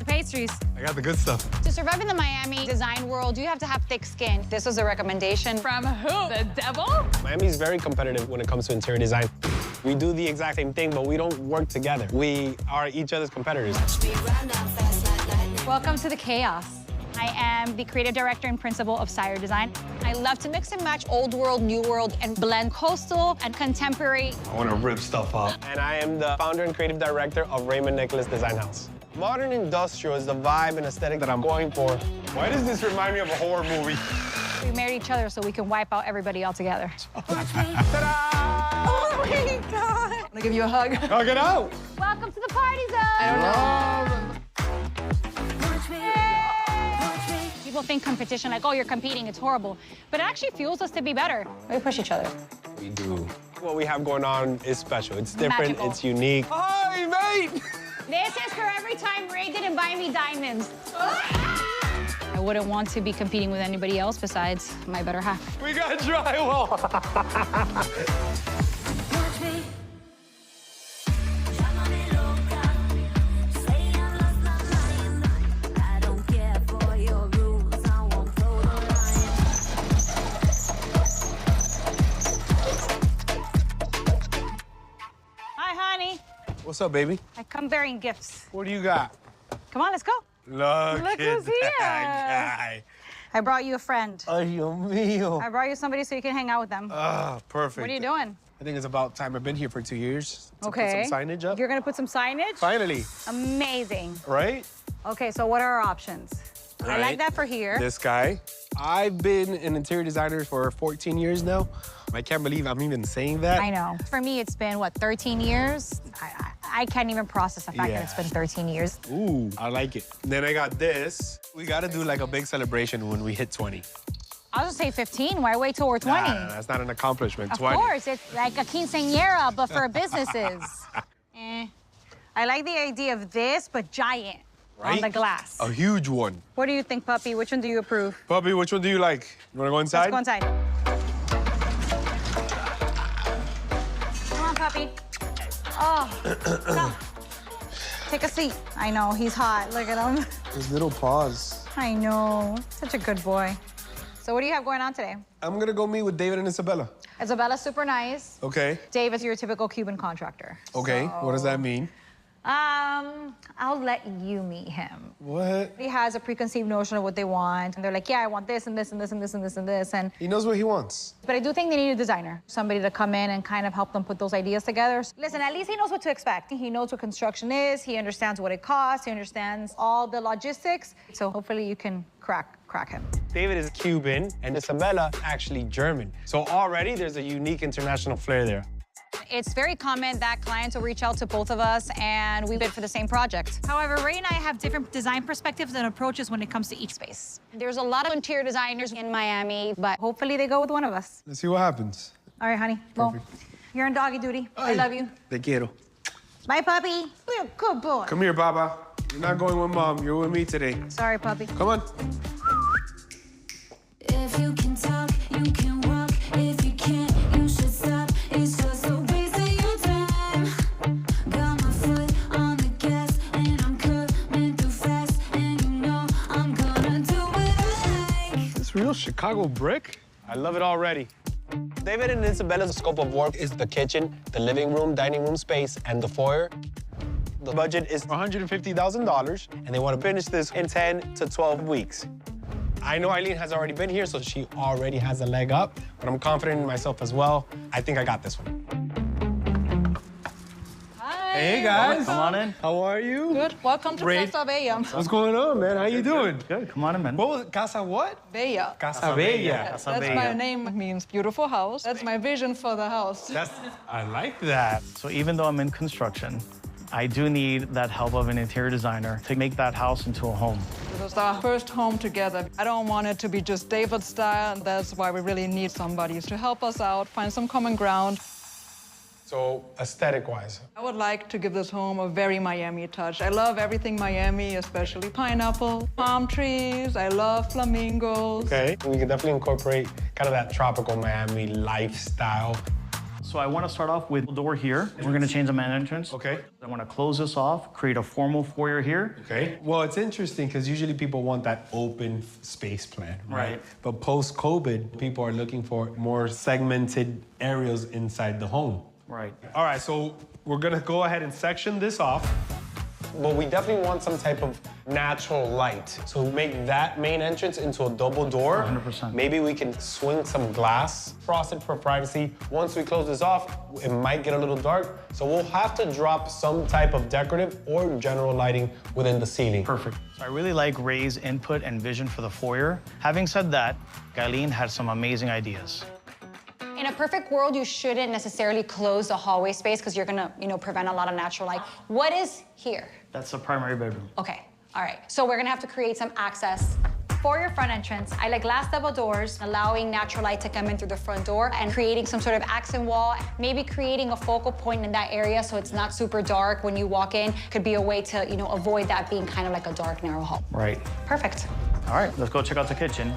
pastries. I got the good stuff. To survive in the Miami design world, you have to have thick skin. This was a recommendation. From who? The devil? Miami's very competitive when it comes to interior design. We do the exact same thing, but we don't work together. We are each other's competitors. Welcome to the chaos. I am the creative director and principal of Sire Design. I love to mix and match old world, new world, and blend coastal and contemporary. I want to rip stuff up. And I am the founder and creative director of Raymond Nicholas Design House. Modern industrial is the vibe and aesthetic that I'm going for. Why does this remind me of a horror movie? We married each other so we can wipe out everybody altogether. Ta-da! Oh my God. I'm gonna give you a hug. Hug it out. Welcome to the party zone. I don't know. People think competition, like, oh, you're competing, it's horrible. But it actually fuels us to be better. We push each other. We do. What we have going on is special. It's different, Magical. It's unique. Hi, mate! This is for every time Ray didn't buy me diamonds. I wouldn't want to be competing with anybody else besides my better half. We got drywall. Hi, honey. What's up, baby? I come bearing gifts. What do you got? Come on, let's go. Look Look at who's here. that guy. I brought you a friend. Ay, Dios mío. I brought you somebody so you can hang out with them. Ah, perfect. What are you doing? I think it's about time. I've been here for 2 years. To Okay. Put some signage up. You're gonna put some signage? Finally, Amazing. right? Okay, so what are our options? I Right. like that for here. This guy. I've been an interior designer for 14 years now. I can't believe I'm even saying that. I know. For me, it's been, what, 13 years? I can't even process the fact Yeah. that it's been 13 years. Ooh, I like it. Then I got this. We gotta do like a big celebration when we hit 20. I'll just say 15. Why wait till we're 20? Nah, that's not an accomplishment. Of 20. course, it's like a quinceañera, but for businesses. I like the idea of this, but giant on Right? the glass. A huge one. What do you think, puppy? Which one do you approve? Puppy, which one do you like? You wanna go inside? Let's go inside. Come on, puppy. Oh, come. Take a seat. I know, he's hot. Look at him. His little paws. I know. Such a good boy. So what do you have going on today? I'm gonna go meet with David and Isabella. Isabella's super nice. Okay. Dave is your typical Cuban contractor. Okay. What does that mean? I'll let you meet him. What? He has a preconceived notion of what they want, and they're like, yeah, I want this and this and this and this and this and this, and He knows what he wants. but I do think they need a designer, somebody to come in and kind of help them put those ideas together. Listen, at least he knows what to expect. He knows what construction is. He understands what it costs. He understands all the logistics. So hopefully you can crack him. David is Cuban and Isabella actually German. So already there's a unique international flair there. It's very common that clients will reach out to both of us and we bid for the same project. However, Ray and I have different design perspectives and approaches when it comes to each space. There's a lot of interior designers in Miami, but hopefully they go with one of us. Let's see what happens. All right, honey. Well, Perfect. you're on doggy duty. I love you. Te quiero. Bye, puppy. You're a good boy. Come here, Baba. You're not going with Mom. You're with me today. Sorry, puppy. Come on. If you can talk, you can walk. If you can't, you should stop. It's just a waste of your time. Got my foot on the gas, and I'm coming through fast. And you know I'm gonna do what I like. Is this real Chicago brick? I love it already. David and Isabella's scope of work is the kitchen, the living room, dining room space, and the foyer. The budget is $150,000, and they want to finish this in 10 to 12 weeks. I know Eileen has already been here, so she already has a leg up, but I'm confident in myself as well. I think I got this one. Hi. Hey, guys. Come on in. How are you? Good. Welcome to Great. Casa Bella. What's going on, man? How you doing? Good. Come on in, man. What was Casa what? Bella. Casa Bella. Casa That's Bella. my name, means beautiful house. That's my vision for the house. I like that. So even though I'm in construction, I do need that help of an interior designer to make that house into a home. This is our first home together. I don't want it to be just David style, and that's why we really need somebody to help us out, find some common ground. So, aesthetic-wise, I would like to give this home a very Miami touch. I love everything Miami, especially pineapple, palm trees. I love flamingos. okay, we can definitely incorporate kind of that tropical Miami lifestyle. So I want to start off with a door here. We're going to change the main entrance. Okay. I want to close this off, create a formal foyer here. Okay. Well, it's interesting because usually people want that open space plan, right? Right. But post-COVID, people are looking for more segmented areas inside the home. Right. All right, so we're gonna go ahead and section this off. But we definitely want some type of natural light. So make that main entrance into a double door. 100%. Maybe we can swing some glass, frosted for privacy. Once we close this off, it might get a little dark. So we'll have to drop some type of decorative or general lighting within the ceiling. Perfect. So I really like Ray's input and vision for the foyer. Having said that, Eileen had some amazing ideas. In a perfect world, you shouldn't necessarily close the hallway space because you're gonna, prevent a lot of natural light. What is here? That's the primary bedroom. Okay, all right. So we're gonna have to create some access for your front entrance. I like glass double doors, allowing natural light to come in through the front door and creating some sort of accent wall, maybe creating a focal point in that area so it's not super dark when you walk in. Could be a way to, avoid that being kind of like a dark, narrow hall. Right. Perfect. All right, let's go check out the kitchen.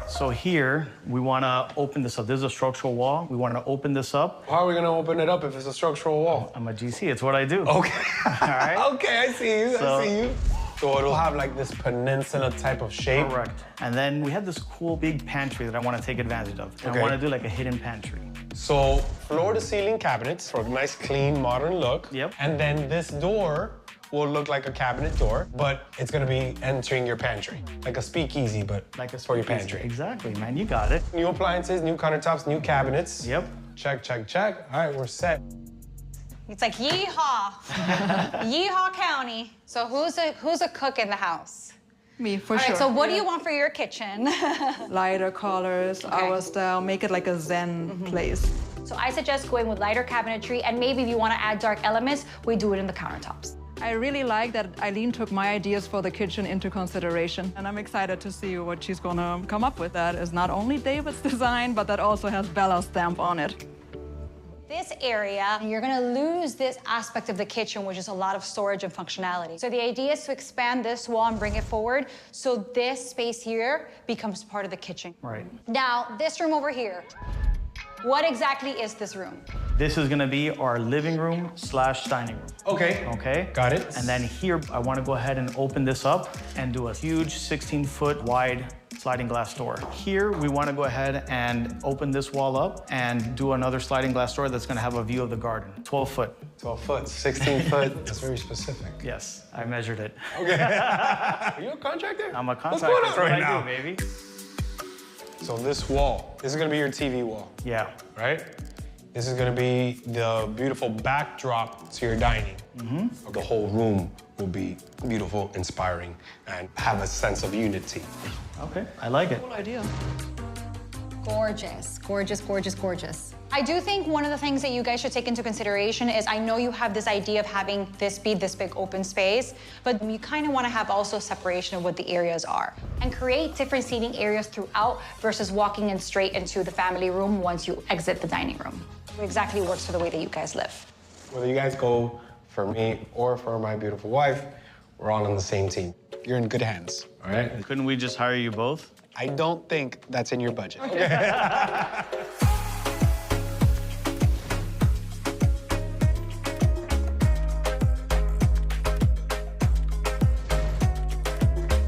So here, we want to open this up. This is a structural wall. We want to open this up. How are we gonna open it up if it's a structural wall? I'm a GC, it's what I do. Okay. All right. Okay, I see you, So- I see you. So it'll have like this peninsula type of shape. Correct. And then we have this cool big pantry that I want to take advantage of. And Okay. I want to do like a hidden pantry. So floor-to-ceiling cabinets for a nice, clean, modern look. Yep. And then this door will look like a cabinet door, but it's gonna be entering your pantry. Like a speakeasy, but Like a for your speakeasy. pantry. Exactly, man, you got it. New appliances, new countertops, new cabinets. Yep. Check, check, check. All right, we're set. It's like yeehaw, yeehaw county. So who's a cook in the house? Me, for All sure. right, so what do you want for your kitchen? Lighter colors, our style, make it like a Zen place. So I suggest going with lighter cabinetry, and maybe if you want to add dark elements, we do it in the countertops. I really like that Eileen took my ideas for the kitchen into consideration, and I'm excited to see what she's gonna come up with. That is not only David's design, but that also has Bella's stamp on it. This area, you're gonna lose this aspect of the kitchen, which is a lot of storage and functionality. So the idea is to expand this wall and bring it forward, so this space here becomes part of the kitchen. Right. Now, this room over here, what exactly is this room? This is gonna be our living room / dining room. Okay. Okay? Got it. And then here, I wanna go ahead and open this up and do a huge 16-foot wide sliding glass door. Here, we wanna go ahead and open this wall up and do another sliding glass door that's gonna have a view of the garden. 12 foot. 12 foot, 16 foot. That's very specific. Yes, I measured it. Are you a contractor? I'm a What's contractor. going on That's what right I now? do, baby. So this wall, this is gonna be your TV wall, Yeah. right? This is gonna be the beautiful backdrop to your dining. The whole room will be beautiful, inspiring, and have a sense of unity. Okay, I like it. Cool idea. Gorgeous, gorgeous, gorgeous, gorgeous. I do think one of the things that you guys should take into consideration is I know you have this idea of having this be this big open space, but you kind of want to have also separation of what the areas are and create different seating areas throughout versus walking in straight into the family room once you exit the dining room. It exactly works for the way that you guys live. Whether you guys go for me or for my beautiful wife, we're all on the same team. You're in good hands, all right? Couldn't we just hire you both? I don't think that's in your budget.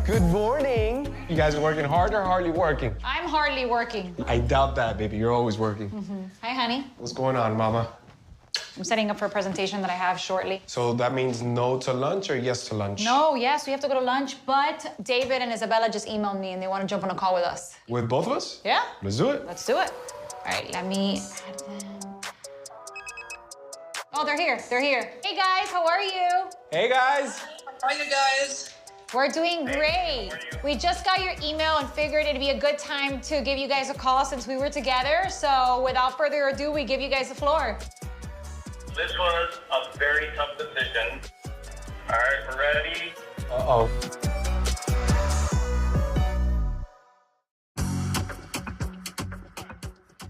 Good morning. You guys are working hard or hardly working? I'm hardly working. I doubt that, baby. You're always working. Hi, honey. What's going on, mama? I'm setting up for a presentation that I have shortly. So that means no to lunch or yes to lunch? No, yes, we have to go to lunch, but David and Isabella just emailed me and they want to jump on a call with us. With both of us? Yeah? Let's do it. Let's do it. All right, let me add them. Oh, they're here. They're here. Hey, guys, how are you? Hey, guys. How are you guys? We're doing great. We just got your email and figured it'd be a good time to give you guys a call since we were together. So without further ado, we give you guys the floor. This was a very tough decision. All right, we're ready. Uh-oh.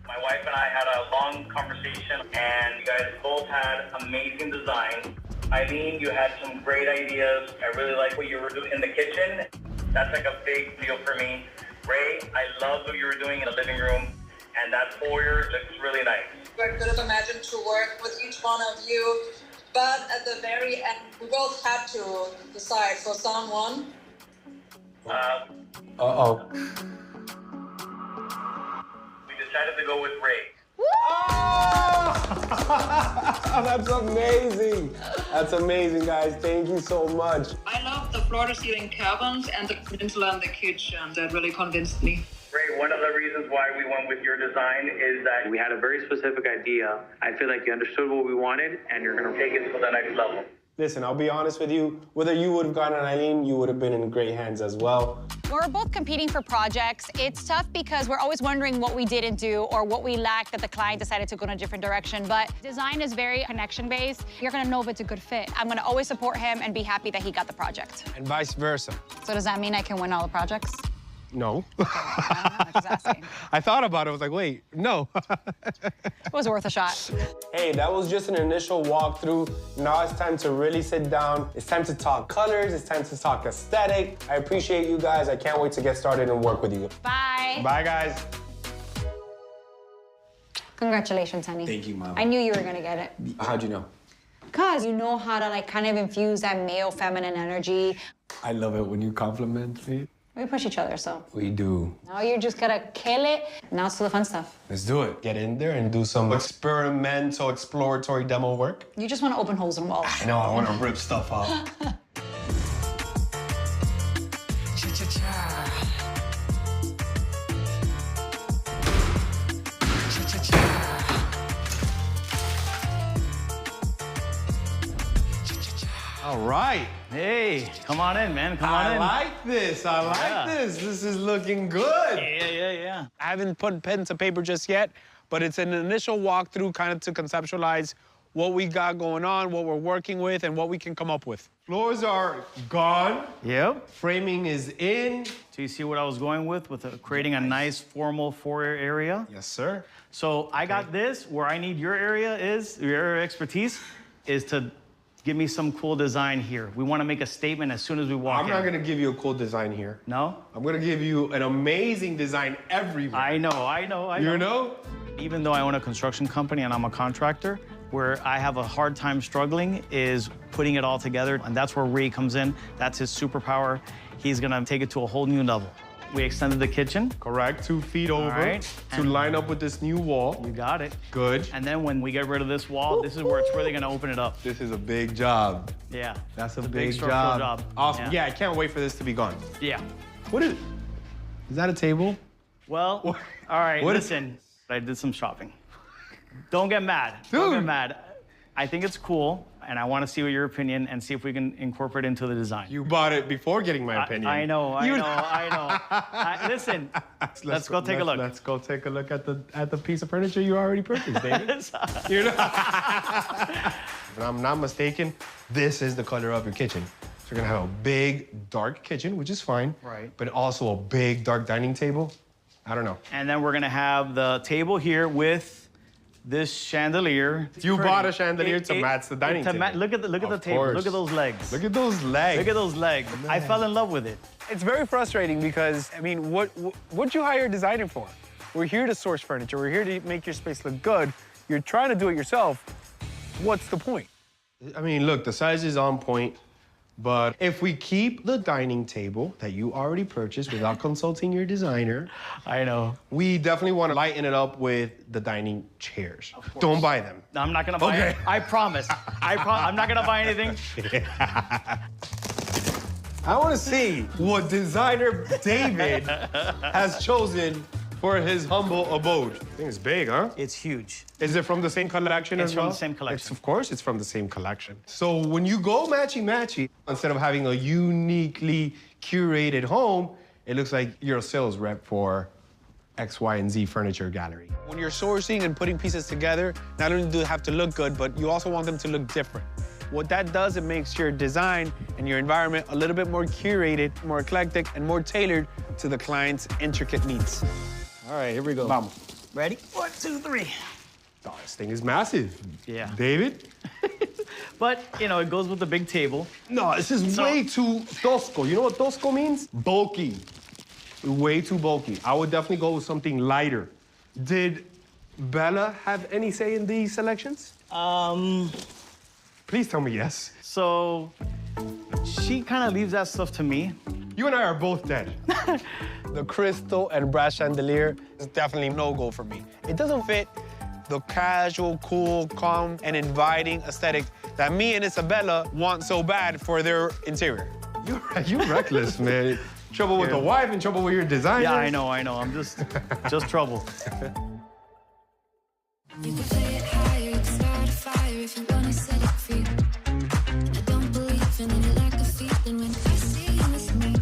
My wife and I had a long conversation, and you guys both had amazing designs. Eileen, you had some great ideas. I really like what you were doing in the kitchen. That's like a big deal for me. Ray, I love what you were doing in the living room. and that foyer looks really nice. I could have imagined to work with each one of you, but at the very end, we both had to decide for someone. Uh-oh. We decided to go with Ray. Oh, that's amazing. That's amazing, guys. Thank you so much. I love the floor-to-ceiling cabins and the peninsula in the kitchen. That really convinced me. Ray, one of the reasons why we went with your design is that we had a very specific idea. I feel like you understood what we wanted, and you're going to take it to the next level. Listen, I'll be honest with you. Whether you would have gotten Eileen, you would have been in great hands as well. We're both competing for projects. It's tough because we're always wondering what we didn't do or what we lacked that the client decided to go in a different direction. But design is very connection-based. You're gonna know if it's a good fit. I'm gonna always support him and be happy that he got the project. And vice versa. So does that mean I can win all the projects? No. I'm just asking. I thought about it. I was like, wait, no. It was worth a shot. Hey, that was just an initial walkthrough. Now it's time to really sit down. It's time to talk colors. It's time to talk aesthetic. I appreciate you guys. I can't wait to get started and work with you. Bye. Bye, guys. Congratulations, honey. Thank you, Mom. I knew you were gonna get it. How'd you know? Because you know how to like kind of infuse that male feminine energy. I love it when you compliment me. We push each other, so. We do. Now you're just gonna kill it. Now it's to the fun stuff. Let's do it. Get in there and do some experimental, exploratory demo work. You just want to open holes in walls. I know, I want to rip stuff out. All right. Hey, come on in, man. Come on in. I like this. I Yeah. like this. This is looking good. Yeah. I haven't put pen to paper just yet, but it's an initial walkthrough kind of to conceptualize what we got going on, what we're working with, and what we can come up with. Floors are gone. Yep. Framing is in. So you see what I was going with creating a nice formal foyer area? Yes, sir. So I got this. Where I need your area is, your area of expertise, is to give me some cool design here. We want to make a statement as soon as we walk in. I'm not gonna give you a cool design here. No? I'm gonna give you an amazing design everywhere. I know. You know? Even though I own a construction company and I'm a contractor, where I have a hard time struggling is putting it all together, and that's where Ray comes in. That's his superpower. He's gonna take it to a whole new level. We extended the kitchen. Correct, 2 feet over right. to And- line up with this new wall. You got it. Good. And then when we get rid of this wall, this is where it's really gonna open it up. This is a big job. Yeah. That's a It's big structural job. Awesome. Yeah, I can't wait for this to be gone. Yeah. What is? Is that a table? Well, all right, What is- listen. I did some shopping. Don't get mad. Don't get Dude. mad. I think it's cool, and I want to see what your opinion and see if we can incorporate it into the design. You bought it before getting my opinion. I know. You- Listen, let's go take a look. Let's go take a look at the piece of furniture you already purchased, baby. You know? If I'm not mistaken, this is the color of your kitchen. So you're gonna have a big, dark kitchen, which is fine. Right. But also a big, dark dining table. I don't know. And then we're gonna have the table here with this chandelier. It's You pretty. bought a chandelier to match the dining table. Look at the Of table. course. Look at those legs. Look at those legs. Look at those legs. I fell in love with it. It's very frustrating because, I mean, what'd you hire a designer for? We're here to source furniture. We're here to make your space look good. You're trying to do it yourself. What's the point? I mean, look, the size is on point, but if we keep the dining table that you already purchased without consulting your designer, I know. we definitely want to lighten it up with the dining chairs. Don't buy them. I'm not gonna buy it. I promise. I'm not gonna buy anything. I want to see what designer David has chosen for his humble abode. I think it's big, huh? It's huge. Is it from the same collection It's as from well? the same collection. Of course, it's from the same collection. So when you go matchy-matchy, instead of having a uniquely curated home, it looks like you're a sales rep for X, Y, and Z furniture gallery. When you're sourcing and putting pieces together, not only do they have to look good, but you also want them to look different. What that does, it makes your design and your environment a little bit more curated, more eclectic, and more tailored to the client's intricate needs. All right, here we go. Vamos. Ready? 1, 2, 3. Oh, this thing is massive. Yeah. David? But, you know, it goes with the big table. No, this is way too tosco. You know what tosco means? Bulky. Way too bulky. I would definitely go with something lighter. Did Bella have any say in these selections? Please tell me yes. So she kind of leaves that stuff to me. You and I are both dead. The crystal and brass chandelier is definitely no-go for me. It doesn't fit the casual, cool, calm, and inviting aesthetic that me and Isabella want so bad for their interior. You're reckless, man. Trouble with the wife and trouble with your designer. Yeah, I know. I'm just trouble. You can play it higher, you can start a fire if you wanna set it free. I don't believe in any lack of feeling when I see you with me.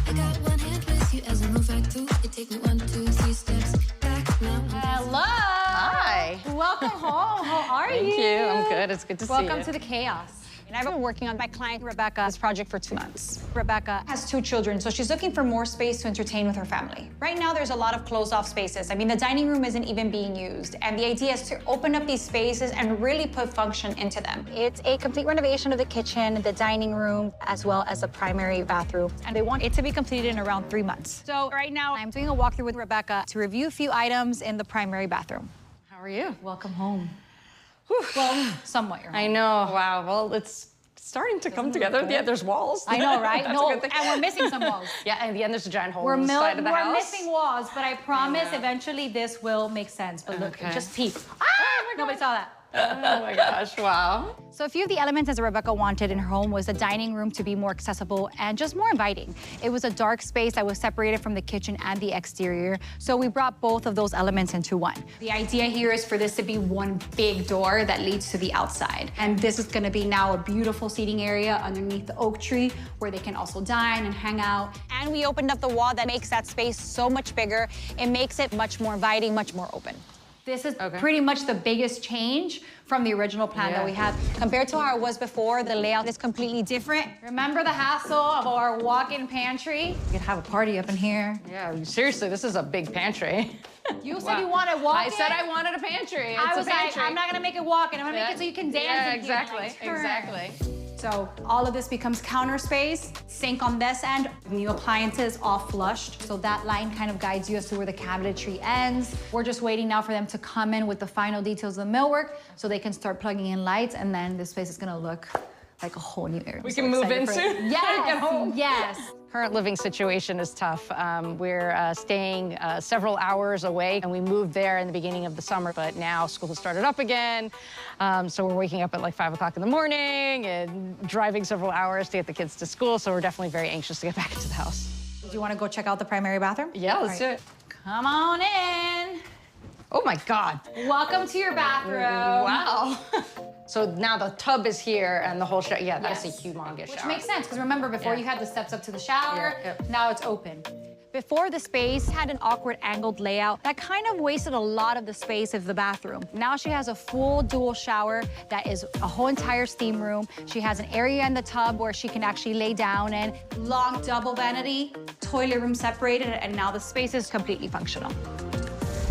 I got one hand with you as I move right through. You take me 1, 2, 3 steps back now. Hello. Hi. Welcome home. How are you? Thank you. I'm good. It's good to see you. Welcome to the chaos. And I've been working on my client, Rebecca's project for 2 months. Rebecca has 2 children, so she's looking for more space to entertain with her family. Right now, there's a lot of closed-off spaces. I mean, the dining room isn't even being used. And the idea is to open up these spaces and really put function into them. It's a complete renovation of the kitchen, the dining room, as well as the primary bathroom. And they want it to be completed in around 3 months. So right now, I'm doing a walkthrough with Rebecca to review a few items in the primary bathroom. How are you? Welcome home. Well, somewhat you're home. I know. Wow. Well, it's starting to come together. Yeah, there's walls. I know, right? That's No, a good thing. and we're missing some walls. Yeah, and at the end there's a giant hole We're, in the side of the house. missing walls, but I promise eventually this will make sense. But look, Okay. just peep. Nobody saw that. Oh my gosh, wow. So a few of the elements that Rebecca wanted in her home was the dining room to be more accessible and just more inviting. It was a dark space that was separated from the kitchen and the exterior. So we brought both of those elements into one. The idea here is for this to be one big door that leads to the outside. And this is gonna be now a beautiful seating area underneath the oak tree where they can also dine and hang out. And we opened up the wall that makes that space so much bigger. It makes it much more inviting, much more open. This is pretty much the biggest change from the original plan that we had. Compared to how it was before, the layout is completely different. Remember the hassle of our walk-in pantry? You could have a party up in here. Yeah, seriously, this is a big pantry. You said you wanted walk-in? I said I wanted a pantry. I It's was a pantry. like, I'm not gonna make it walk-in. I'm gonna make it so you can dance. Yeah, in here. exactly, Turn. exactly. So all of this becomes counter space, sink on this end, new appliances all flushed. So that line kind of guides you as to where the cabinetry ends. We're just waiting now for them to come in with the final details of the millwork so they can start plugging in lights, and then this place is gonna look like a whole new area. We can move in soon? Yes, Get home? yes. Current living situation is tough. We're staying several hours away, and we moved there in the beginning of the summer, but now school has started up again. So we're waking up at like 5 o'clock in the morning and driving several hours to get the kids to school. So we're definitely very anxious to get back into the house. Do you wanna go check out the primary bathroom? Yeah, let's do it. Come on in. Oh my God. Welcome to your bathroom. Wow. So now the tub is here and the whole shower. Yeah, that's Yes. a humongous Which shower. makes sense, because remember, before Yeah. you had the steps up to the shower, Yeah, yeah. now it's open. Before, the space had an awkward angled layout that kind of wasted a lot of the space of the bathroom. Now she has a full dual shower that is a whole entire steam room. She has an area in the tub where she can actually lay down in. Long double vanity, toilet room separated, and now the space is completely functional.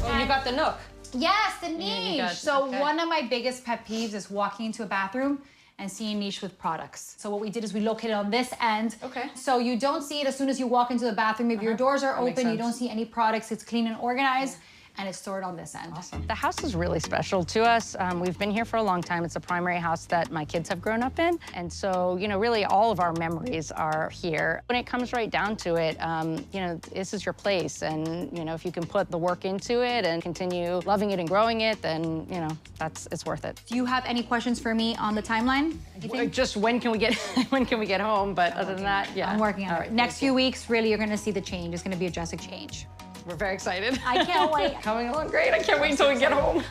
Oh, you got the nook. Yes, the niche. got- So okay. one of my biggest pet peeves is walking into a bathroom and seeing niche with products. So what we did is we located on this end. Okay. So you don't see it as soon as you walk into the bathroom. If your doors are That makes open, you sense. don't see any products. It's clean and organized. And it's stored on this end. Awesome. The house is really special to us. We've been here for a long time. It's a primary house that my kids have grown up in. And so, you know, really all of our memories are here. When it comes right down to it, you know, this is your place. And, you know, if you can put the work into it and continue loving it and growing it, then, you know, it's worth it. Do you have any questions for me on the timeline? Anything? Just when can we get when can we get home? But other than that, yeah. I'm working on All it. right, Next thank few weeks, really, you're gonna see the change. It's gonna be a drastic change. you. We're very excited. I can't wait. Coming along great. I can't wait until we get home.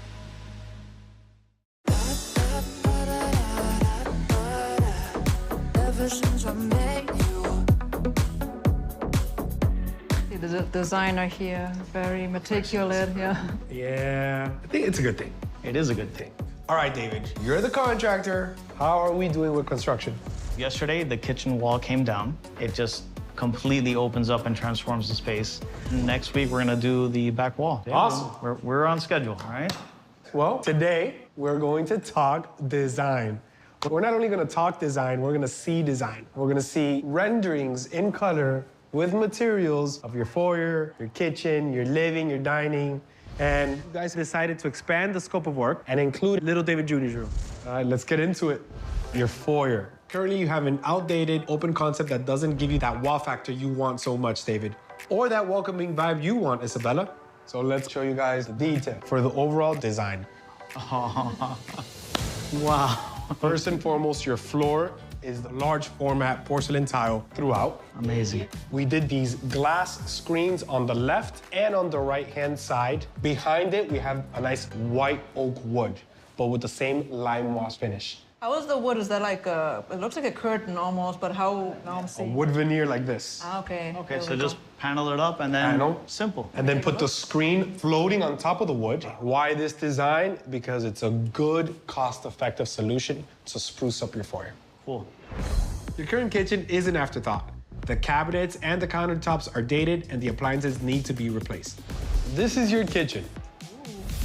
Ever since I met you. See the designer here, very meticulous, yeah. Yeah, I think it's a good thing. It is a good thing. All right, David, you're the contractor. How are we doing with construction? Yesterday, the kitchen wall came down. It just completely opens up and transforms the space. Next week, we're gonna do the back wall. Awesome. We're on schedule, all right? Well, today we're going to talk design. We're not only going to talk design, we're going to see design. We're going to see renderings in color with materials of your foyer, your kitchen, your living, your dining. And you guys decided to expand the scope of work and include little David Jr.'s room. All right, let's get into it. Your foyer. Currently, you have an outdated, open concept that doesn't give you that wow factor you want so much, David, or that welcoming vibe you want, Isabella. So let's show you guys the detail for the overall design. Wow. First and foremost, your floor is the large format porcelain tile throughout. Amazing. We did these glass screens on the left and on the right-hand side. Behind it, we have a nice white oak wood, but with the same lime wash finish. How is the wood? Is that like a, it looks like a curtain almost, but how, now I'm A seeing. wood veneer like this. Ah, okay. Okay, There so we go. just panel it up and then Panel. simple. And then put the screen floating on top of the wood. Why this design? Because it's a good, cost-effective solution to spruce up your foyer. Cool. Your current kitchen is an afterthought. The cabinets and the countertops are dated and the appliances need to be replaced. This is your kitchen.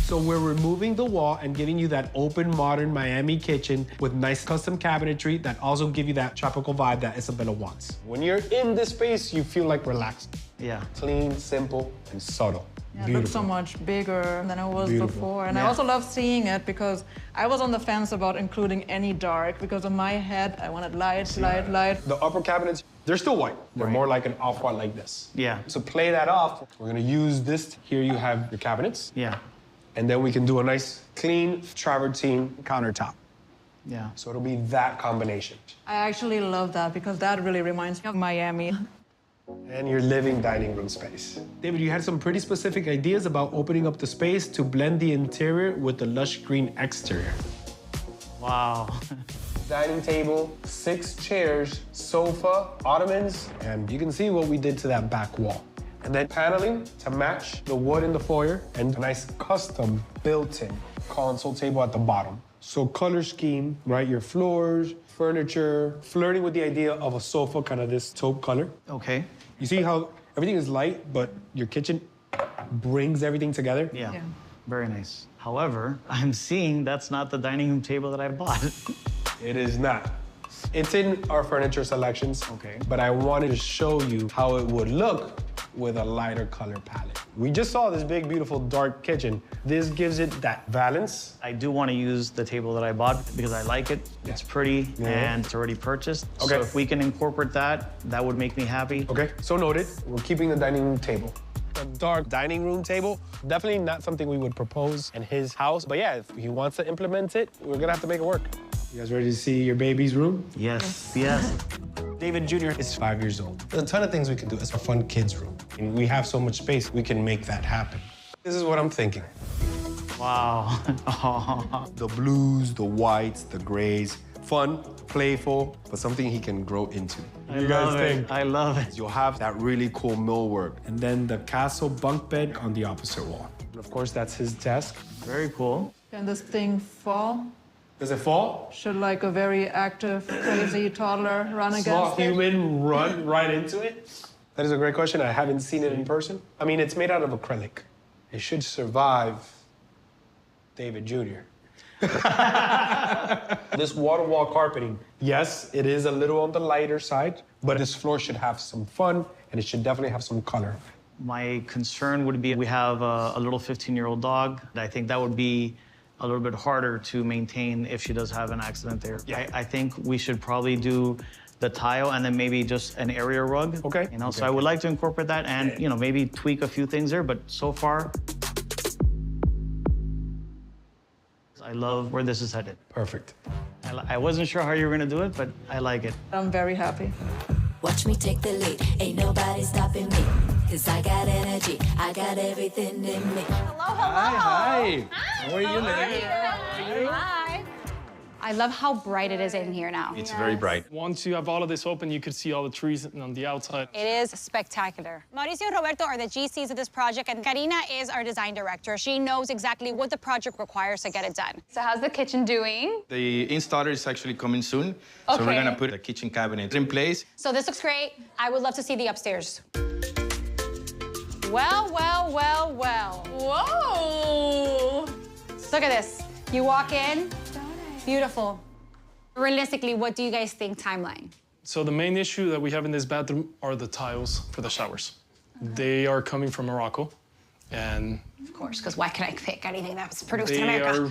So we're removing the wall and giving you that open, modern Miami kitchen with nice custom cabinetry that also give you that tropical vibe that Isabella wants. When you're in this space, you feel like relaxed. Yeah. Clean, simple, and subtle. Yeah, it looks so much bigger than it was Beautiful. before. And I Yeah. also love seeing it because I was on the fence about including any dark because in my head, I wanted light, light. The upper cabinets, they're still white. They're more like an off-white like this. Yeah. To play that off, we're gonna use this. Here you have your cabinets. Yeah. And then we can do a nice, clean travertine countertop. Yeah. So it'll be that combination. I actually love that because that really reminds me of Miami. And your living dining room space. David, you had some pretty specific ideas about opening up the space to blend the interior with the lush green exterior. Wow. Dining table, 6 chairs, sofa, ottomans, and you can see what we did to that back wall. And then paneling to match the wood in the foyer and a nice custom built-in console table at the bottom. So color scheme, right? Your floors, furniture, flirting with the idea of a sofa, kind of this taupe color. Okay. You see how everything is light, but your kitchen brings everything together? Yeah. Yeah. Very nice. However, I'm seeing that's not the dining room table that I bought. It is not. It's in our furniture selections. Okay. But I wanted to show you how it would look with a lighter color palette. We just saw this big, beautiful, dark kitchen. This gives it that balance. I do want to use the table that I bought because I like it. It's pretty and it's already purchased. Okay. So if we can incorporate that, that would make me happy. Okay, so noted. We're keeping the dining room table. A dark dining room table, definitely not something we would propose in his house. But yeah, if he wants to implement it, we're gonna have to make it work. You guys ready to see your baby's room? Yes. Yes. David Jr. is 5 years old. There's a ton of things we can do. It's a fun kid's room. And we have so much space, we can make that happen. This is what I'm thinking. Wow. The blues, the whites, the grays. Fun, playful, but something he can grow into. I love it. I love it. You'll have that really cool millwork. And then the castle bunk bed on the opposite wall. And of course, that's his desk. Very cool. Can this thing fall? Does it fall? Should like a very active, crazy toddler run Small against it? human run right into it? That is a great question. I haven't seen it in person. I mean, it's made out of acrylic. It should survive David Jr. This wall-to-wall carpeting, yes, it is a little on the lighter side, but this floor should have some fun and it should definitely have some color. My concern would be we have a little 15-year-old dog. I think that would be a little bit harder to maintain if she does have an accident there. Yeah. I think we should probably do the tile and then maybe just an area rug. Okay. You know, so I would like to incorporate that and, you know, maybe tweak a few things there, but so far, I love where this is headed. Perfect. I wasn't sure how you were gonna do it, but I like it. I'm very happy. Watch me take the lead. Ain't nobody stopping me. Cause I got energy. I got everything in me. Hello, hello. Hi. How are you, Lily? Hi. I love how bright it is in here now. It's very bright. Once you have all of this open, you could see all the trees on the outside. It is spectacular. Mauricio and Roberto are the GCs of this project, and Karina is our design director. She knows exactly what the project requires to get it done. So how's the kitchen doing? The installer is actually coming soon. So we're Okay. gonna put the kitchen cabinet in place. So this looks great. I would love to see the upstairs. Well, well, well, well. Whoa! Look at this. You walk in, beautiful. Realistically, what do you guys think timeline? So the main issue that we have in this bathroom are the tiles for the showers. They are coming from Morocco, And Of course, because why can I pick anything that was produced in they America?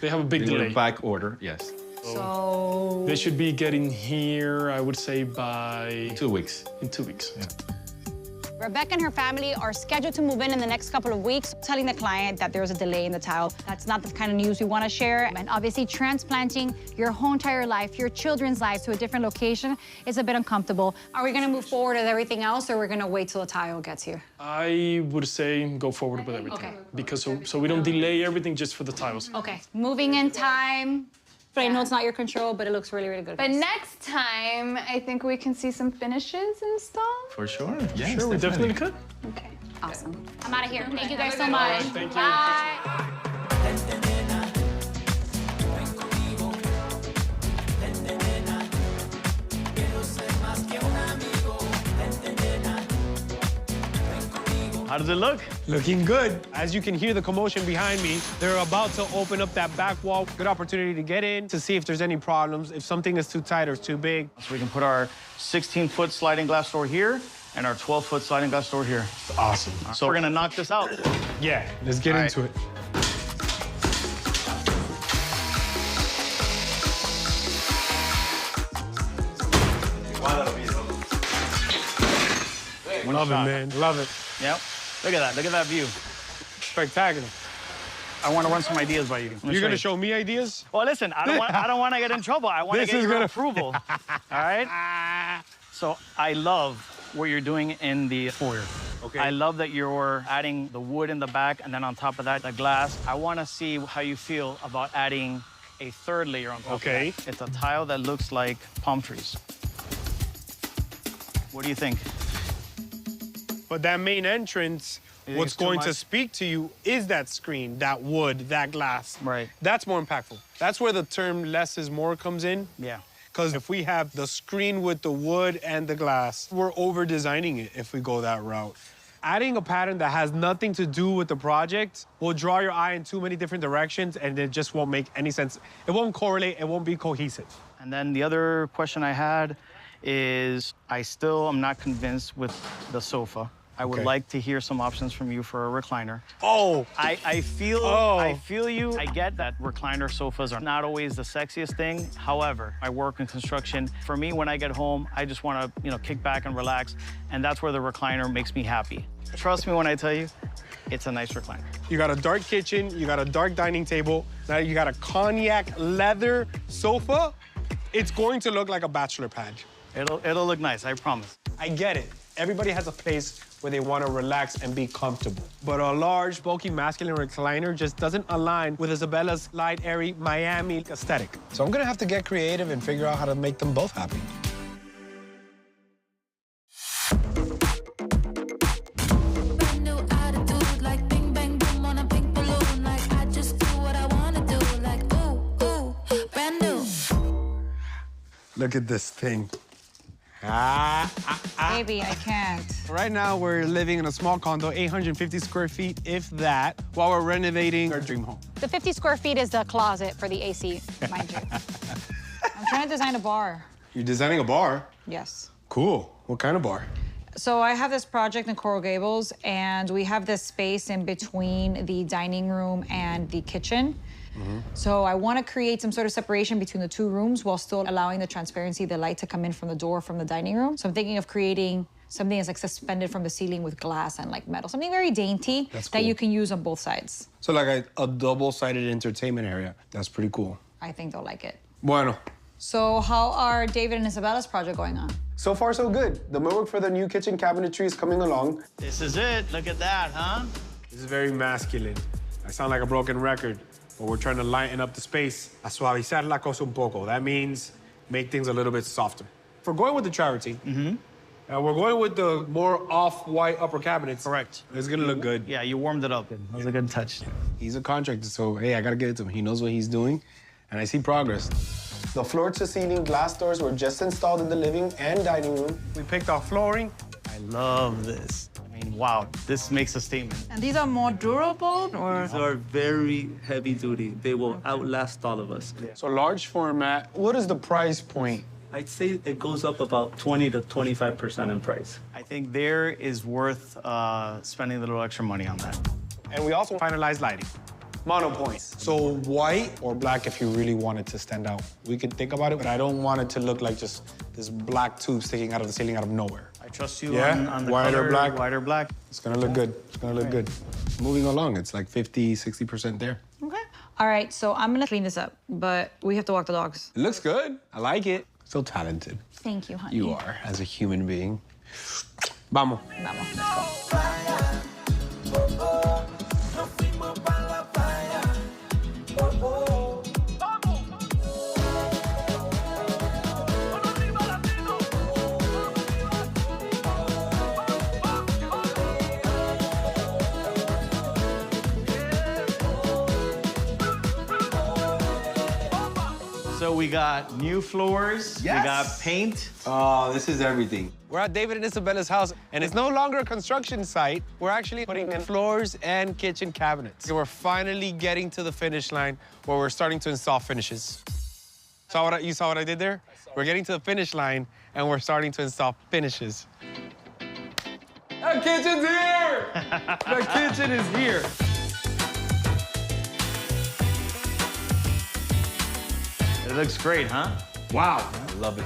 have a big delay. Back order, yes. So They should be getting here, I would say, by 2 weeks. in 2 weeks. Yeah. Rebecca and her family are scheduled to move in the next couple of weeks, telling the client that there's a delay in the tile. That's not the kind of news we want to share. And obviously, transplanting your whole entire life, your children's lives to a different location is a bit uncomfortable. Are we going to move forward with everything else, or are we going to wait till the tile gets here? I would say go forward with everything. Okay. Because so we don't delay everything just for the tiles. Okay, moving in time. But I know it's not your control, but it looks really, really good. But guys. next time, I think we can see some finishes installed. For sure. Yes, Sure, we definitely could. Okay. Awesome. I'm out of here. Thank you guys so Have a much. good Thank you. Bye. How does it look? Looking good. As you can hear the commotion behind me, they're about to open up that back wall. Good opportunity to get in, to see if there's any problems, if something is too tight or too big. So we can put our 16-foot sliding glass door here and our 12-foot sliding glass door here. Awesome. So we're gonna knock this out. Yeah, let's get All into right. it. Love it, man. Love it. Yep. Look at that. Look at that view. Spectacular. I want to run some ideas by you. You're gonna show me ideas? Well, listen. I don't want to get in trouble. I want to This get is your gonna- approval. All right. So I love what you're doing in the foyer. Okay. I love that you're adding the wood in the back, and then on top of that, the glass. I want to see how you feel about adding a third layer on top. Okay. Of that. It's a tile that looks like palm trees. What do you think? But that main entrance, You think what's it's too going to much? speak to you is that screen, that wood, that glass. Right. That's more impactful. That's where the term less is more comes in. Yeah. Because if we have the screen with the wood and the glass, we're over-designing it if we go that route. Adding a pattern that has nothing to do with the project will draw your eye in too many different directions, and it just won't make any sense. It won't correlate, it won't be cohesive. And then the other question I had is I still am not convinced with the sofa. I would Okay. like to hear some options from you for a recliner. Oh, I feel you. I get that recliner sofas are not always the sexiest thing. However, I work in construction. For me, when I get home, I just want to, kick back and relax, and that's where the recliner makes me happy. Trust me when I tell you, it's a nice recliner. you got a dark kitchen, you got a dark dining table, now you got a cognac leather sofa. It's going to look like a bachelor pad. It'll look nice, I promise. I get it. Everybody has a place where they want to relax and be comfortable. But a large, bulky, masculine recliner just doesn't align with Isabella's light, airy Miami aesthetic. So I'm gonna have to get creative and figure out how to make them both happy. Brand new attitude, like bing bang boom on a pink balloon. Like I just do what I wanna do. Like ooh ooh, brand new. Look at this thing. Baby, I can't. Right now, we're living in a small condo, 850 square feet, if that, while we're renovating our dream home. The 50 square feet is the closet for the AC, mind you. I'm trying to design a bar. You're designing a bar? Yes. Cool. What kind of bar? So I have this project in Coral Gables, and we have this space in between the dining room and the kitchen. So I want to create some sort of separation between the two rooms while still allowing the transparency, the light to come in from the door from the dining room. So I'm thinking of creating something that's like suspended from the ceiling with glass and like metal, something very dainty that you can use on both sides. So like a double-sided entertainment area. That's pretty cool. I think they'll like it. Bueno. So how are David and Isabella's project going on? So far, so good. The millwork for the new kitchen cabinetry is coming along. This is it. Look at that, huh? This is very masculine. I sound like a broken record, but we're trying to lighten up the space. A suavizar la cosa un poco. That means make things a little bit softer. If we're going with the travertine, we're going with the more off-white upper cabinets. Correct. It's gonna look good. Yeah, you warmed it up. That was a good touch. He's a contractor, so hey, I gotta give it to him. He knows what he's doing, and I see progress. The floor-to-ceiling glass doors were just installed in the living and dining room. We picked our flooring. I love this. I mean, wow, this makes a statement. And these are more durable, or? These are very heavy duty. They will outlast all of us. So large format. What is the price point? I'd say it goes up about 20 to 25% in price. I think there is worth spending a little extra money on that. And we also finalized lighting. Mono points. So white or black if you really want it to stand out. We could think about it, but I don't want it to look like just this black tube sticking out of the ceiling out of nowhere. I trust you Yeah? on the White or color, black? White or black. It's gonna look good. It's gonna look good. Moving along, it's like 50, 60% there. Okay. All right, so I'm gonna clean this up, but we have to walk the dogs. It looks good. I like it. So talented. Thank you, honey. You are, as a human being. Vamos. Vamos, let's go. So we got new floors. Yes. We got paint. Oh, this is everything. We're at David and Isabella's house, and it's no longer a construction site. We're actually putting in floors and kitchen cabinets. So we're finally getting to the finish line where we're starting to install finishes. You saw what I did there? We're getting to the finish line, and we're starting to install finishes. The kitchen's here! The kitchen is here. It looks great, huh? Wow, I love it.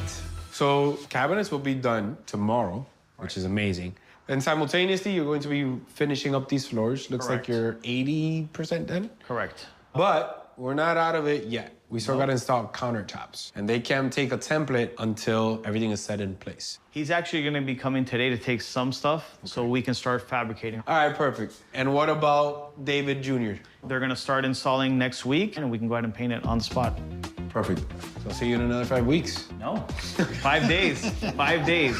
So cabinets will be done tomorrow, which is amazing. And simultaneously, you're going to be finishing up these floors. Looks Correct. like you're 80% done. Correct. But we're not out of it yet. We still got to install countertops. And they can't take a template until everything is set in place. He's actually gonna be coming today to take some stuff so we can start fabricating. All right, perfect. And what about David Jr.? They're gonna start installing next week and we can go ahead and paint it on the spot. Perfect. So I'll see you in another 5 weeks. No, 5 days, 5 days.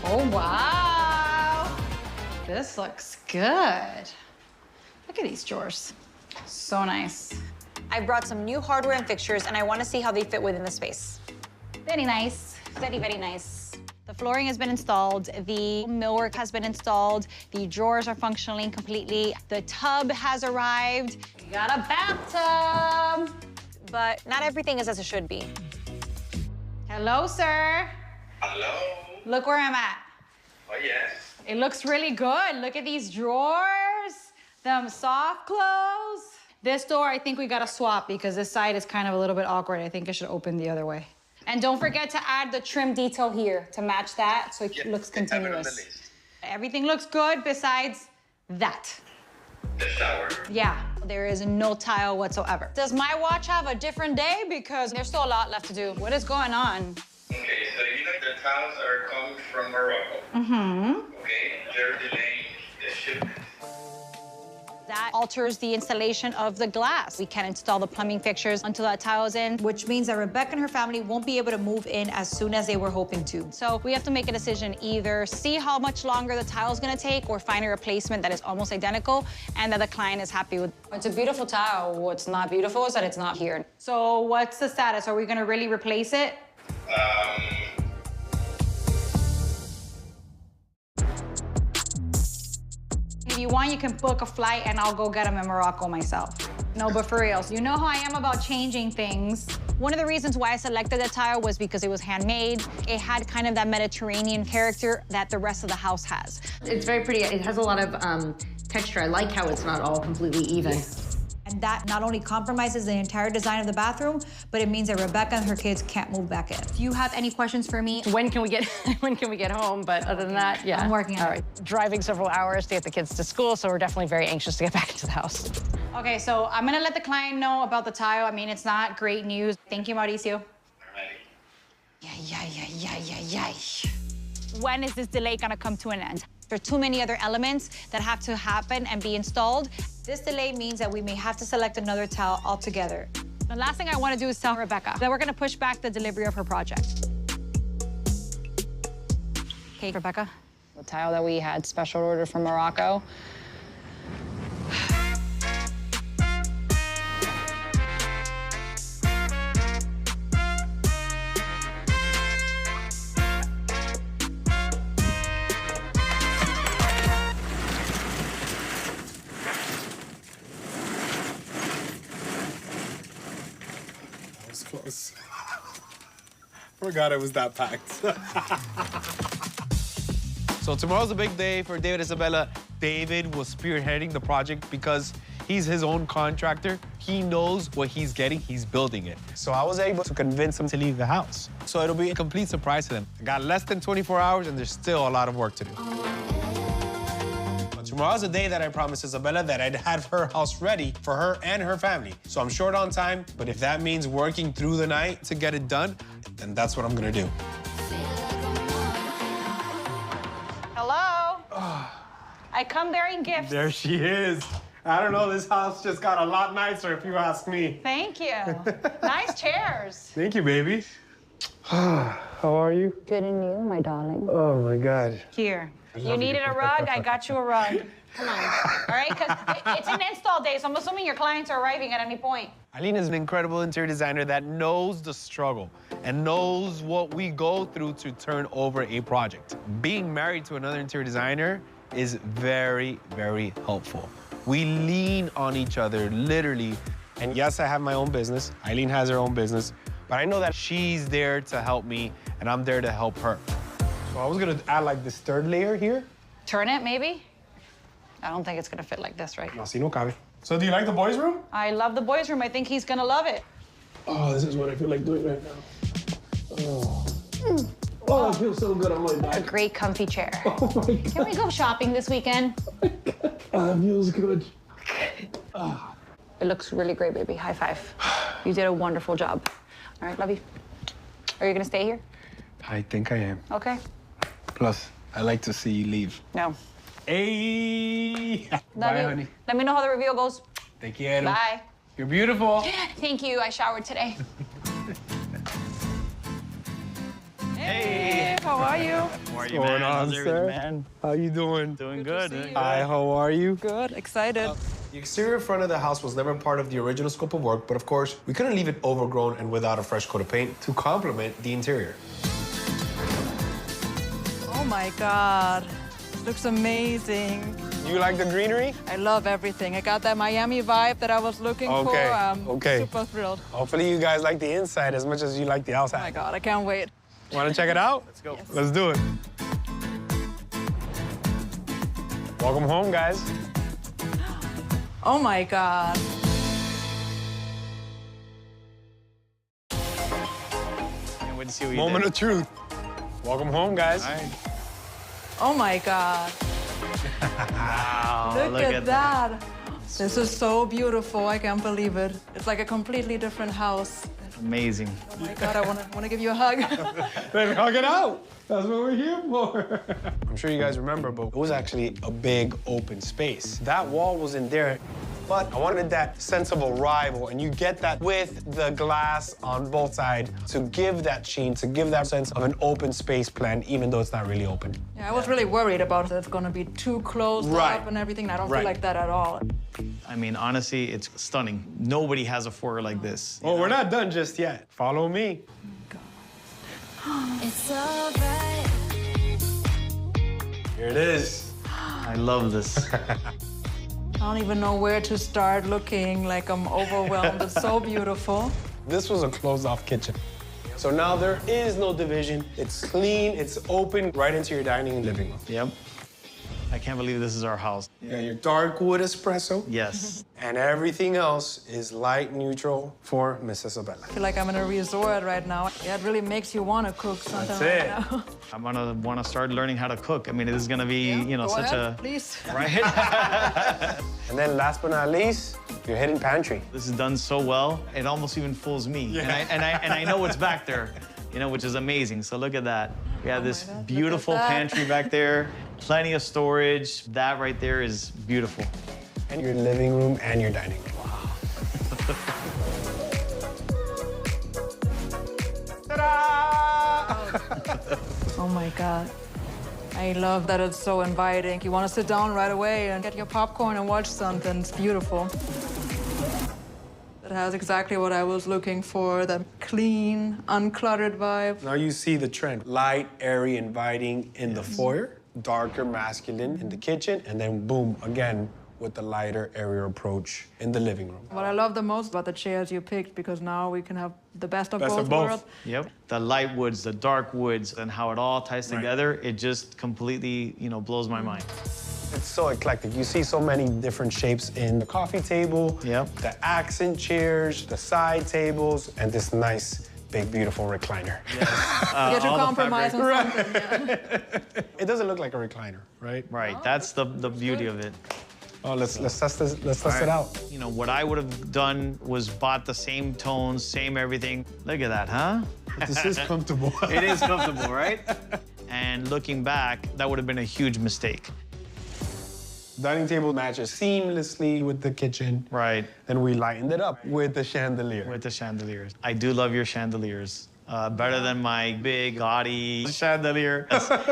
Oh, wow. This looks good. Look at these drawers. So nice. I brought some new hardware and fixtures, and I want to see how they fit within the space. Very nice. Very, very nice. The flooring has been installed. The millwork has been installed. The drawers are functioning completely. The tub has arrived. We got a bathtub. But not everything is as it should be. Hello, sir. Hello. Look where I'm at. Oh, yes. It looks really good. Look at these drawers, them soft clothes. This door, I think we gotta swap because this side is kind of a little bit awkward. I think it should open the other way. And don't forget to add the trim detail here to match that so it looks continuous. Everything looks good besides that. The shower. Yeah, there is no tile whatsoever. Does my watch have a different day? Because there's still a lot left to do. What is going on? Okay, so you know the tiles are coming from Morocco. Mm-hmm. Okay, they're delaying the shipment. That alters the installation of the glass. We can't install the plumbing fixtures until that tile is in, which means that Rebecca and her family won't be able to move in as soon as they were hoping to. So we have to make a decision, either see how much longer the tile is gonna take or find a replacement that is almost identical and that the client is happy with. It's a beautiful tile. What's not beautiful is that it's not here. So what's the status? Are we gonna really replace it? If you want, you can book a flight and I'll go get them in Morocco myself. No, but for real, you know how I am about changing things. One of the reasons why I selected the tile was because it was handmade. It had kind of that Mediterranean character that the rest of the house has. It's very pretty. It has a lot of texture. I like how it's not all completely even. And that not only compromises the entire design of the bathroom, but it means that Rebecca and her kids can't move back in. Do you have any questions for me? When can we get home? But other than that, yeah. I'm working on it. All right. Driving several hours to get the kids to school, so we're definitely very anxious to get back into the house. Okay, so I'm gonna let the client know about the tile. I mean, it's not great news. Thank you, Mauricio. Yeah. When is this delay gonna come to an end? There are too many other elements that have to happen and be installed. This delay means that we may have to select another tile altogether. The last thing I want to do is tell Rebecca that we're going to push back the delivery of her project. Okay, Rebecca? The tile that we had special order from Morocco. Forgot it was that packed. So tomorrow's a big day for David Isabella. David was spearheading the project because he's his own contractor. He knows what he's getting. He's building it. So I was able to convince him to leave the house. So it'll be a complete surprise to them. I got less than 24 hours, and there's still a lot of work to do. But tomorrow's the day that I promised Isabella that I'd have her house ready for her and her family. So I'm short on time, but if that means working through the night to get it done, then that's what I'm gonna do. Hello? I come bearing gifts. There she is. I don't know, this house just got a lot nicer if you ask me. Thank you. Nice chairs. Thank you, baby. How are you? Good and you, my darling. Oh, my God. Here. You needed a rug, I got you a rug. Come on. All right, because it's an install day, so I'm assuming your clients are arriving at any point. Eileen is an incredible interior designer that knows the struggle and knows what we go through to turn over a project. Being married to another interior designer is very, very helpful. We lean on each other, literally. And yes, I have my own business. Eileen has her own business. But I know that she's there to help me, and I'm there to help her. So I was gonna add like this third layer here. Turn it, maybe? I don't think it's gonna fit like this, right? No, si no cabe. So do you like the boys' room? I love the boys' room. I think he's gonna love it. Oh, this is what I feel like doing right now. Oh. Oh, I feel so good on my back. A great comfy chair. Oh my God. Can we go shopping this weekend? Oh, that feels good. It looks really great, baby. High five. You did a wonderful job. All right, love you. Are you gonna stay here? I think I am. Okay. Plus, I like to see you leave. No. Hey! Love Bye, you. honey. Let me know how the reveal goes. Te quiero. Bye. You're beautiful. Thank you. I showered today. Hey, how are you? How are you, What's going man? on, How's everything, sir? man? How you doing? Doing good. Hi, how are you? Good, excited. The exterior front of the house was never part of the original scope of work, but of course, we couldn't leave it overgrown and without a fresh coat of paint to complement the interior. Oh my God, looks amazing. You like the greenery? I love everything. I got that Miami vibe that I was looking for. I'm super thrilled. Hopefully you guys like the inside as much as you like the outside. Oh my God, I can't wait. Want to check it out? Let's go. Yes. Let's do it. Welcome home, guys. Oh my God. Can't wait to see what you Moment did. of truth. Welcome home, guys. All right. Oh my God. Wow, Look at that. This is so beautiful. I can't believe it. It's like a completely different house. Amazing. Oh my God, I want to give you a hug. Then hug it out. That's what we're here for. I'm sure you guys remember, but it was actually a big open space. That wall was in there, but I wanted that sense of arrival, and you get that with the glass on both sides to give that sheen, to give that sense of an open space plan, even though it's not really open. Yeah, I was really worried about it's going to be too closed Right. up and everything. I don't Right. feel like that at all. I mean, honestly, it's stunning. Nobody has a foyer like this. Well, we're not done just yet. Follow me. It's alright. Here it is. I love this. I don't even know where to start looking. Like I'm overwhelmed. It's so beautiful. This was a closed-off kitchen. So now there is no division. It's clean, it's open, right into your dining and living room. Yep. I can't believe this is our house. You got your dark wood espresso. Yes. And everything else is light neutral for Miss Isabella. I feel like I'm in a resort right now. Yeah, it really makes you want to cook something That's right it. now. I'm gonna want to start learning how to cook. I mean, this is gonna be, you know, Go such ahead, a please. right. And then last but not least, your hidden pantry. This is done so well, it almost even fools me. Yeah. And I know what's back there, you know, which is amazing. So look at that. We have this God, look at beautiful that. pantry back there, plenty of storage. That right there is beautiful. And your living room and your dining room. Ta-da! Oh my God. I love that it's so inviting. You want to sit down right away and get your popcorn and watch something. It's beautiful. It has exactly what I was looking for, that clean, uncluttered vibe. Now you see the trend. Light, airy, inviting in the foyer, darker, masculine in the kitchen, and then boom, again, with the lighter area approach in the living room. What I love the most about the chairs you picked, because now we can have the best of both worlds. Yep. The light woods, the dark woods, and how it all ties together, it just completely, blows my mind. It's so eclectic. You see so many different shapes in the coffee table, the accent chairs, the side tables, and this nice, big, beautiful recliner. You get to compromise on something. Yeah. It doesn't look like a recliner, right? Right. That's the beauty of it. Oh, let's test this. Let's test it out. What I would have done was bought the same tones, same everything. Look at that, huh? This is comfortable. It is comfortable, right? And looking back, that would have been a huge mistake. Dining table matches seamlessly with the kitchen. Right. Then we lightened it up with the chandelier. With the chandeliers. I do love your chandeliers. Better than my big, gaudy chandelier.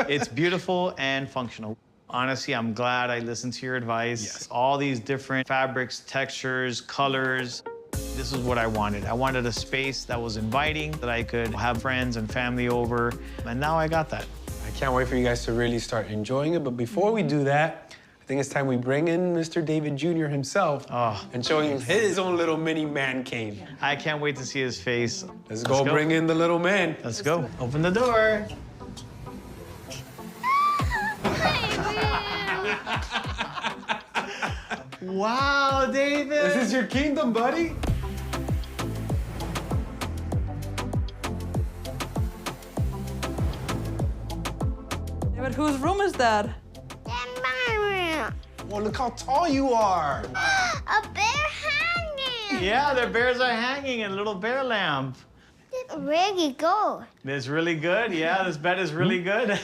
It's beautiful and functional. Honestly, I'm glad I listened to your advice. Yes. All these different fabrics, textures, colors. This is what I wanted. I wanted a space that was inviting, that I could have friends and family over, and now I got that. I can't wait for you guys to really start enjoying it, but before we do that, I think it's time we bring in Mr. David Jr. himself and show him his own little mini man cave. I can't wait to see his face. Let's go bring in the little man. Let's go. Open the door. Wow, David! This is your kingdom, buddy. David, whose room is that? Well, look how tall you are. A bear hanging. Yeah, the bears are hanging and a little bear lamp. Really good. It's really good. Yeah, this bed is really good.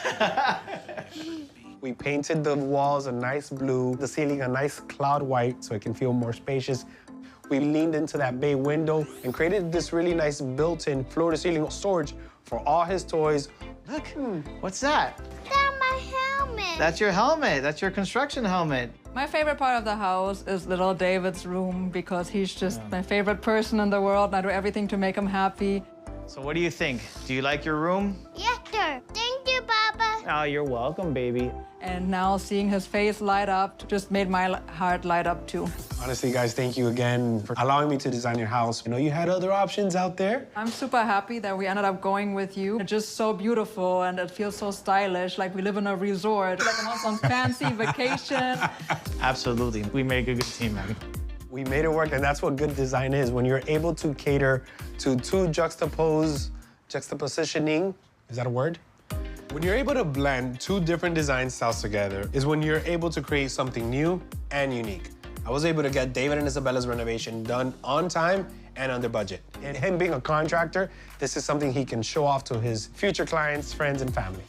We painted the walls a nice blue, the ceiling a nice cloud white so it can feel more spacious. We leaned into that bay window and created this really nice built-in floor-to-ceiling storage for all his toys. Look, what's that? That's my helmet. That's your helmet. That's your construction helmet. My favorite part of the house is little David's room because he's just my favorite person in the world. And I do everything to make him happy. So what do you think? Do you like your room? Yes, sir. Thank you, Papa. Oh, you're welcome, baby. And now seeing his face light up just made my heart light up too. Honestly, guys, thank you again for allowing me to design your house. I know you had other options out there. I'm super happy that we ended up going with you. It's just so beautiful and it feels so stylish, like we live in a resort, like I'm on some fancy vacation. Absolutely. We make a good team, man. We made it work, and that's what good design is. When you're able to cater to two juxtapositioning, is that a word? When you're able to blend two different design styles together is when you're able to create something new and unique. I was able to get David and Isabella's renovation done on time and under budget. And him being a contractor, this is something he can show off to his future clients, friends, and family.